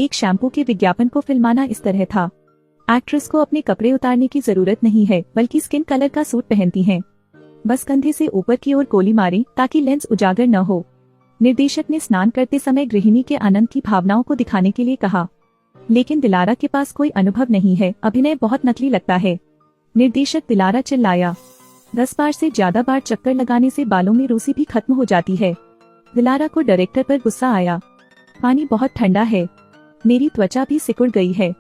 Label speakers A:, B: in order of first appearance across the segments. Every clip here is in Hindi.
A: एक शैम्पू के विज्ञापन को फिल्माना इस तरह था। एक्ट्रेस को अपने कपड़े उतारने की जरूरत नहीं है, बल्कि स्किन कलर का सूट पहनती हैं। बस कंधे से ऊपर की ओर गोली मारें ताकि लेंस उजागर न हो। निर्देशक ने स्नान करते समय गृहिणी के आनंद की भावनाओं को दिखाने के लिए कहा, लेकिन दिलारा के पास कोई अनुभव नहीं है, अभिनय बहुत नकली लगता है। निर्देशक दिलारा चिल्लाया, 10 बार से ज्यादा बार चक्कर लगाने से बालों में रूसी भी खत्म हो जाती है। दिलारा को डायरेक्टर पर गुस्सा आया। पानी बहुत ठंडा है, मेरी त्वचा भी सिकुड़ गई है।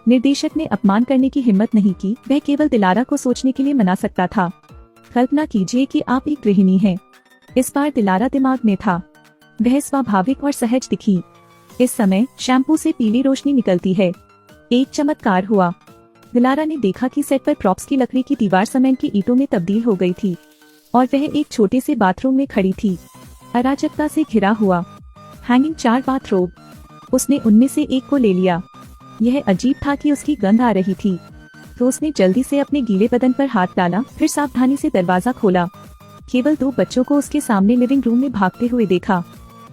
A: निर्देशक ने अपमान करने की हिम्मत नहीं की, वह केवल दिलारा को सोचने के लिए मना सकता था। कल्पना कीजिए कि आप एक गृहिणी हैं। इस बार दिलारा दिमाग में था। वह स्वाभाविक और सहज दिखी। इस समय शैम्पू से पीली रोशनी निकलती है। एक चमत्कार हुआ। दिलारा ने देखा कि सेट पर प्रॉप्स की लकड़ी की दीवार सीमेंट की ईंटों में तब्दील हो गई थी और वह एक छोटे से बाथरूम में खड़ी थी, अराजकता से घिरा हुआ। हैंगिंग 4 बाथरोब, उसने उनमें से एक को ले लिया। यह अजीब था कि उसकी गंध आ रही थी, तो उसने जल्दी से अपने गीले बदन पर हाथ डाला, फिर सावधानी से दरवाजा खोला। केवल 2 बच्चों को उसके सामने लिविंग रूम में भागते हुए देखा।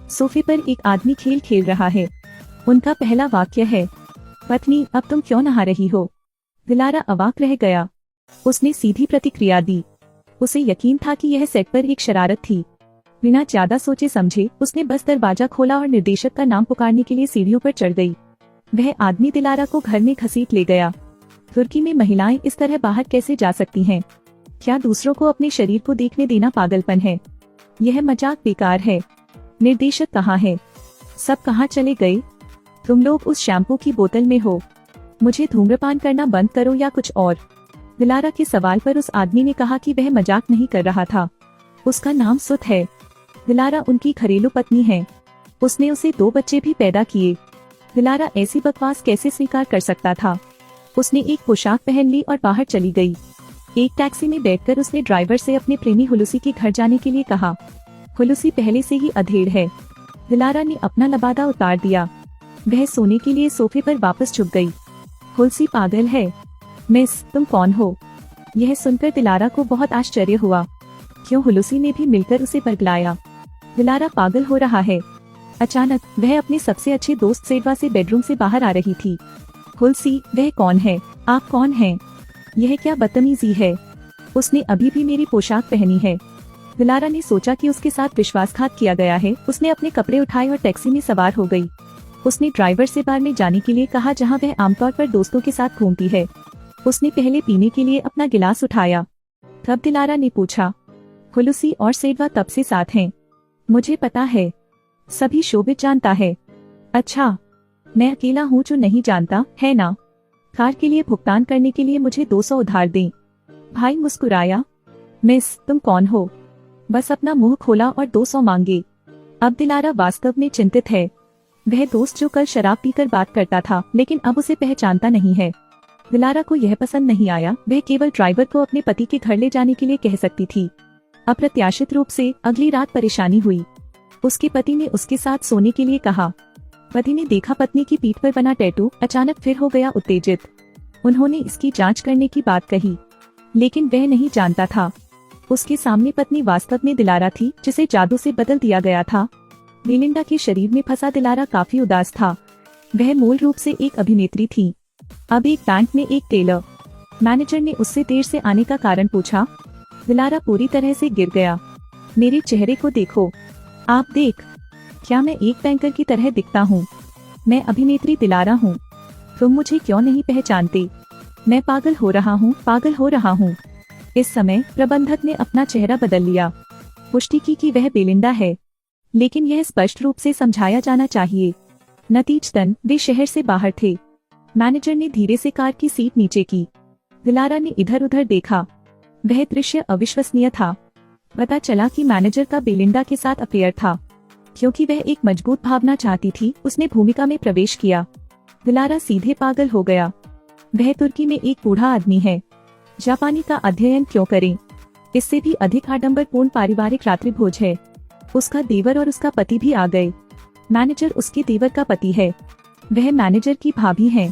A: सोफे पर एक आदमी खेल खेल रहा है। उनका पहला वाक्य है, पत्नी अब तुम क्यों नहा रही हो? दिलारा अवाक रह गया। उसने सीधी प्रतिक्रिया दी। उसे यकीन था कि यह सेट पर एक शरारत थी। बिना ज्यादा सोचे समझे उसने बस दरवाजा खोला और निर्देशक का नाम पुकारने के लिए सीढ़ियों पर चढ़ गई। वह आदमी दिलारा को घर में घसीट ले गया। तुर्की में महिलाएं इस तरह बाहर कैसे जा सकती हैं? क्या दूसरों को अपने शरीर को देखने देना पागलपन है? यह मजाक बेकार है। निर्देशक कहाँ है? सब कहाँ चले गए? तुम लोग उस शैम्पू की बोतल में हो। मुझे धूम्रपान करना बंद करो या कुछ और। दिलारा के सवाल पर उस आदमी ने कहा कि वह मजाक नहीं कर रहा था। उसका नाम सुत है। दिलारा उनकी घरेलू पत्नी है। उसने उसे 2 बच्चे भी पैदा किए। दिलारा ऐसी बकवास कैसे स्वीकार कर सकता था? उसने एक पोशाक पहन ली और बाहर चली गई। एक टैक्सी में बैठकर उसने ड्राइवर से अपने प्रेमी हुलूसी के घर जाने के लिए कहा। हुलूसी पहले से ही अधेड़ है। दिलारा ने अपना लबादा उतार दिया। वह सोने के लिए सोफे पर वापस छुप गई। हुलूसी पागल है। मिस, तुम कौन हो? यह सुनकर दिलारा को बहुत आश्चर्य हुआ। क्यों? हुलूसी ने भी मिलकर उसे बरगलाया। दिलारा पागल हो रहा है। अचानक वह अपने सबसे अच्छे दोस्त सेडवा से बेडरूम से बाहर आ रही थी। हुलूसी, वह कौन है? आप कौन हैं? यह क्या बदतमीजी है? उसने अभी भी मेरी पोशाक पहनी है। दिलारा ने सोचा कि उसके साथ विश्वासघात किया गया है। उसने अपने कपड़े उठाए और टैक्सी में सवार हो गई। उसने ड्राइवर से बार में जाने के लिए कहा, जहां वह आमतौर पर दोस्तों के साथ घूमती है। उसने पहले पीने के लिए अपना गिलास उठाया। तब दिलारा ने पूछा, हुलूसी और सेडवा तब से साथ हैं? मुझे पता है, सभी शोबित जानता है। अच्छा, मैं अकेला हूँ जो नहीं जानता, है ना? कार के लिए भुगतान करने के लिए मुझे 200 उधार दें। भाई मुस्कुराया। मिस, तुम कौन हो? बस अपना मुंह खोला और 200 मांगे। अब दिलारा वास्तव में चिंतित है। वह दोस्त जो कल शराब पीकर बात करता था, लेकिन अब उसे पहचानता नहीं है। दिलारा को यह पसंद नहीं आया। वह केवल ड्राइवर को अपने पति के घर ले जाने के लिए कह सकती थी। अप्रत्याशित रूप से अगली रात परेशानी हुई। उसके पति ने उसके साथ सोने के लिए कहा। पति ने देखा पत्नी की पीठ पर बना टैटू, अचानक फिर हो गया उत्तेजित। उन्होंने इसकी जांच करने की बात कही, लेकिन वह नहीं जानता था उसके सामने पत्नी वास्तव में दिलारा थी, जिसे जादू से बदल दिया गया था। बेलिंडा के शरीर में फंसा दिलारा काफी उदास था। वह मूल रूप से एक अभिनेत्री थी। अब एक बैंक में एक टेलर। मैनेजर ने उससे देर से आने का कारण पूछा। दिलारा पूरी तरह से गिर गया। मेरे चेहरे को देखो। आप देख, क्या मैं एक बैंकर की तरह दिखता हूँ? मैं अभिनेत्री दिलारा हूँ। तुम मुझे क्यों नहीं पहचानते? मैं पागल हो रहा हूँ, पागल हो रहा हूँ। इस समय प्रबंधक ने अपना चेहरा बदल लिया। पुष्टि की कि वह बेलिंडा है, लेकिन यह स्पष्ट रूप से समझाया जाना चाहिए। नतीजतन वे शहर से बाहर थे। मैनेजर ने धीरे से कार की सीट नीचे की। दिलारा ने इधर उधर देखा। वह दृश्य अविश्वसनीय था। पता चला कि मैनेजर का बेलिंडा के साथ अफेयर था। क्योंकि वह एक मजबूत भावना चाहती थी, उसने भूमिका में प्रवेश किया। दिलारा सीधे पागल हो गया। वह तुर्की में एक बूढ़ा आदमी है। जापानी का अध्ययन क्यों करें? इससे भी अधिक आडंबरपूर्ण पारिवारिक रात्रि भोज है। उसका देवर और उसका पति भी आ गए। मैनेजर उसके देवर का पति है। वह मैनेजर की भाभी है।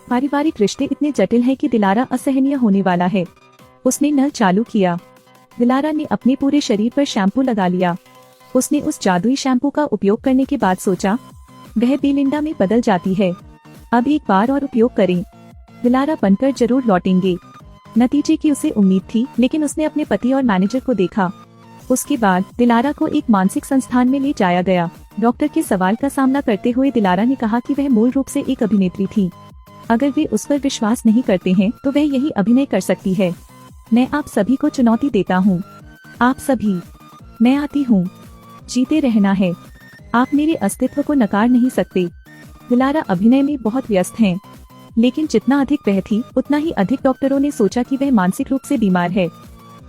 A: पारिवारिक रिश्ते इतने जटिल हैं कि दिलारा असहनीय होने वाला है। उसने नल चालू किया। दिलारा ने अपने पूरे शरीर पर शैम्पू लगा लिया। उसने उस जादुई शैम्पू का उपयोग करने के बाद सोचा, वह बेलिंडा में बदल जाती है। अब एक बार और उपयोग करें, दिलारा बनकर जरूर लौटेंगे। नतीजे की उसे उम्मीद थी, लेकिन उसने अपने पति और मैनेजर को देखा। उसके बाद दिलारा को एक मानसिक संस्थान में ले जाया गया। डॉक्टर के सवाल का सामना करते हुए दिलारा ने कहा कि वह मूल रूप से एक अभिनेत्री थी। अगर वे उस पर विश्वास नहीं करते हैं तो वह यही अभिनय कर सकती है। मैं आप सभी को चुनौती देता हूँ, आप सभी, मैं आती हूँ, जीते रहना है। आप मेरे अस्तित्व को नकार नहीं सकते। दिलारा अभिनय में बहुत व्यस्त हैं, लेकिन जितना अधिक वह थी उतना ही अधिक डॉक्टरों ने सोचा कि वह मानसिक रूप से बीमार है।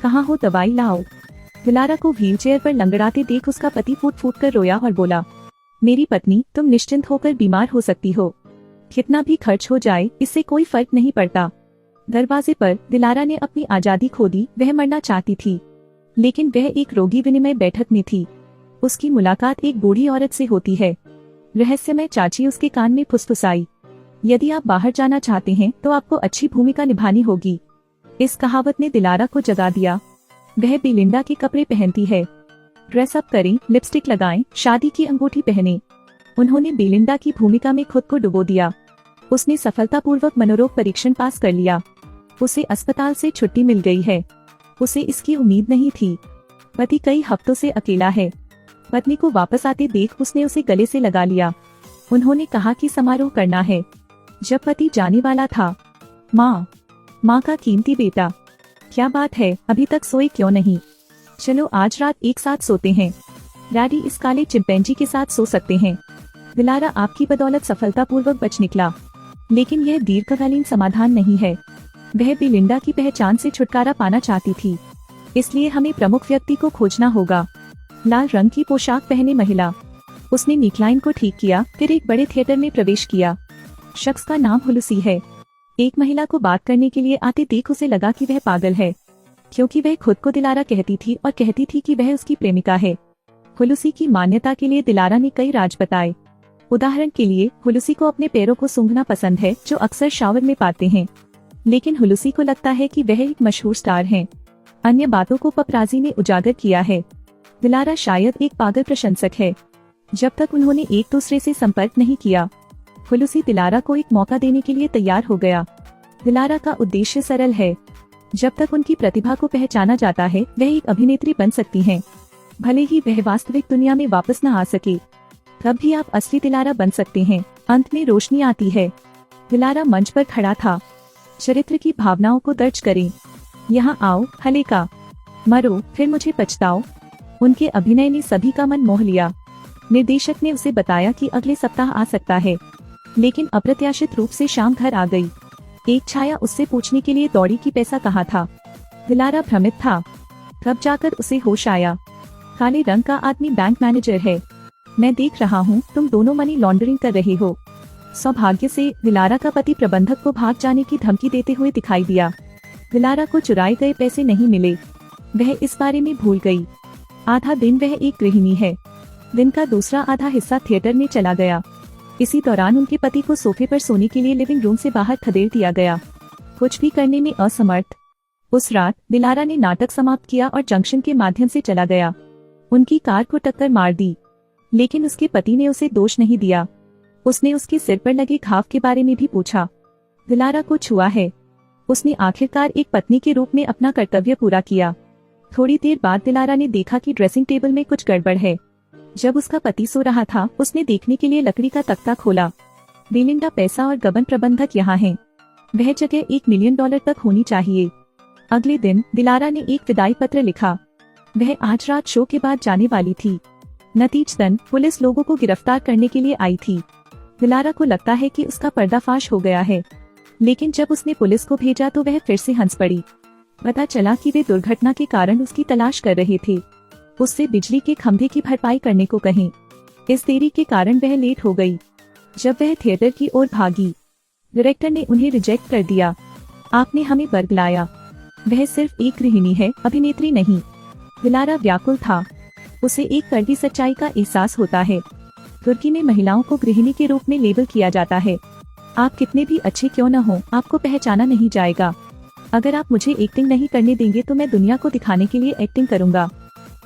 A: कहाँ हो, दवाई लाओ। दिलारा को व्हीलचेयर पर लंगड़ाते देख उसका पति फूट फूट कर रोया और बोला, मेरी पत्नी, तुम निश्चिंत होकर बीमार हो सकती हो। कितना भी खर्च हो जाए इससे कोई फर्क नहीं पड़ता। दरवाजे पर दिलारा ने अपनी आजादी खो दी। वह मरना चाहती थी, लेकिन वह एक रोगी विनिमय बैठक में थी। उसकी मुलाकात एक बूढ़ी औरत से होती है। रहस्यमय चाची उसके कान में फुसफुसाई, यदि आप बाहर जाना चाहते हैं तो आपको अच्छी भूमिका निभानी होगी। इस कहावत ने दिलारा को जगा दिया। वह बेलिंडा के कपड़े पहनती है। ड्रेस अप करें, लिपस्टिक लगाएं, शादी की अंगूठी पहने। उन्होंने बेलिंडा की भूमिका में खुद को डुबो दिया। उसने सफलतापूर्वक मनोरोग परीक्षण पास कर लिया। उसे अस्पताल से छुट्टी मिल गई है। उसे इसकी उम्मीद नहीं थी। पति कई हफ्तों से अकेला है। पत्नी को वापस आते देख उसने उसे गले से लगा लिया। उन्होंने कहा कि समारोह करना है। जब पति जाने वाला था, माँ का कीमती बेटा, क्या बात है, अभी तक सोए क्यों नहीं? चलो आज रात एक साथ सोते हैं। डैडी इस काले चिंपैंजी के साथ सो सकते हैं। दिलारा आपकी बदौलत सफलतापूर्वक बच निकला, लेकिन यह दीर्घकालीन समाधान नहीं है। वह बेलिंडा की पहचान से छुटकारा पाना चाहती थी, इसलिए हमें प्रमुख व्यक्ति को खोजना होगा। लाल रंग की पोशाक पहने महिला। उसने निकलाइन को ठीक किया, फिर एक बड़े थिएटर में प्रवेश किया। शख्स का नाम हुलुसी है। एक महिला को बात करने के लिए आते देख उसे लगा कि वह पागल है, क्योंकि वह खुद को दिलारा कहती थी और कहती थी कि वह उसकी प्रेमिका है। हुलुसी की मान्यता के लिए दिलारा ने कई राज बताए। उदाहरण के लिए, हुलुसी को अपने पैरों को सूंघना पसंद है, जो अक्सर शावर में पाते हैं, लेकिन हुलुसी को लगता है कि वह एक मशहूर स्टार हैं। अन्य बातों को पपराजी ने उजागर किया है। दिलारा शायद एक पागल प्रशंसक है। जब तक उन्होंने एक दूसरे से संपर्क नहीं किया, हुलुसी दिलारा को एक मौका देने के लिए तैयार हो गया। दिलारा का उद्देश्य सरल है। जब तक उनकी प्रतिभा को पहचाना जाता है, वह एक अभिनेत्री बन सकती हैं। भले ही वह वास्तविक दुनिया में वापस न आ सके, तब भी आप असली दिलारा बन सकते हैं। अंत में रोशनी आती है। दिलारा मंच पर खड़ा था। चरित्र की भावनाओं को दर्ज करें। यहाँ आओ, हलेका, मरो, फिर मुझे पछताओ। उनके अभिनय ने सभी का मन मोह लिया। निर्देशक ने उसे बताया कि अगले सप्ताह आ सकता है, लेकिन अप्रत्याशित रूप से शाम घर आ गई। एक छाया उससे पूछने के लिए दौड़ी कि पैसा कहाँ था। दिलारा भ्रमित था। तब जाकर उसे होश आया। काले रंग का आदमी बैंक मैनेजर है। मैं देख रहा हूँ, तुम दोनों मनी लॉन्ड्रिंग कर रहे हो। सौभाग्य से दिलारा का पति प्रबंधक को भाग जाने की धमकी देते हुए दिखाई दिया। दिलारा को चुराए गए पैसे नहीं मिले। वह इस बारे में भूल गई। आधा दिन वह एक गृहिणी है। दिन का दूसरा आधा हिस्सा थिएटर में चला गया। इसी दौरान उनके पति को सोफे पर सोने के लिए लिविंग रूम से बाहर खदेड़ दिया गया, कुछ भी करने में असमर्थ। उस रात दिलारा ने नाटक समाप्त किया और जंक्शन के माध्यम से चला गया। उनकी कार को टक्कर मार दी, लेकिन उसके पति ने उसे दोष नहीं दिया। उसने उसके सिर पर लगे घाव के बारे में भी पूछा। दिलारा को छुआ है। उसने आखिरकार एक पत्नी के रूप में अपना कर्तव्य पूरा किया। थोड़ी देर बाद दिलारा ने देखा कि ड्रेसिंग टेबल में कुछ गड़बड़ है। जब उसका पति सो रहा था, उसने देखने के लिए लकड़ी का तख्ता खोला। बेलिंडा पैसा और गबन प्रबंधक यहाँ हैं। वह जगह $1 मिलियन तक होनी चाहिए। अगले दिन दिलारा ने एक विदाई पत्र लिखा। वह आज रात शो के बाद जाने वाली थी। नतीजतन पुलिस लोगों को गिरफ्तार करने के लिए आई थी। दिलारा को लगता है कि उसका पर्दाफाश हो गया है, लेकिन जब उसने पुलिस को भेजा तो वह फिर से हंस पड़ी। पता चला कि वे दुर्घटना के कारण उसकी तलाश कर रहे थे। उससे बिजली के खंभे की भरपाई करने को कहें। इस देरी के कारण वह लेट हो गई। जब वह थिएटर की ओर भागी, डायरेक्टर ने उन्हें रिजेक्ट कर दिया। आपने हमें बरगलाया। वह सिर्फ एक गृहिणी है, अभिनेत्री नहीं। दिलारा व्याकुल था। उसे एक कड़वी सच्चाई का एहसास होता है। तुर्की में महिलाओं को गृहिणी के रूप में लेबल किया जाता है। आप कितने भी अच्छे क्यों न हो, आपको पहचाना नहीं जाएगा। अगर आप मुझे एक्टिंग नहीं करने देंगे तो मैं दुनिया को दिखाने के लिए एक्टिंग करूंगा।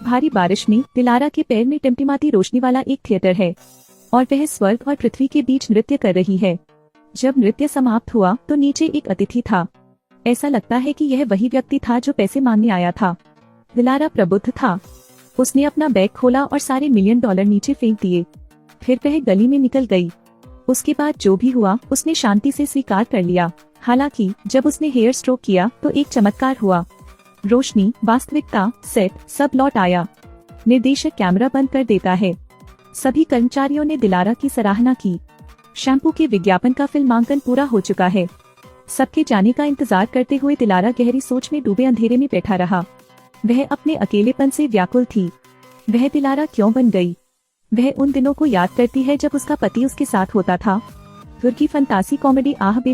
A: भारी बारिश में दिलारा के पैर में टिमटिमाती रोशनी वाला एक थिएटर है। और वह स्वर्ग और पृथ्वी के बीच नृत्य कर रही है। जब नृत्य समाप्त हुआ तो नीचे एक अतिथि था। ऐसा लगता है कि यह वही व्यक्ति था जो पैसे मांगने आया था। दिलारा प्रबुद्ध था। उसने अपना बैग खोला और सारे $1 मिलियन नीचे फेंक दिए। फिर वह गली में निकल गई। उसके बाद जो भी हुआ उसने शांति से स्वीकार कर लिया। हालांकि जब उसने हेयर स्ट्रोक किया तो एक चमत्कार हुआ। रोशनी, वास्तविकता, सेट सब लौट आया। निर्देशक कैमरा बंद कर देता है। सभी कर्मचारियों ने दिलारा की सराहना की। शैम्पू के विज्ञापन का फिल्मांकन पूरा हो चुका है। सबके जाने का इंतजार करते हुए दिलारा गहरी सोच में डूबे अंधेरे में बैठा रहा। वह अपने अकेलेपन से व्याकुल थी। वह दिलारा क्यों बन गई? वह उन दिनों को याद करती है जब उसका पति उसके साथ होता था। तुर्की फंतासी कॉमेडी आह बेले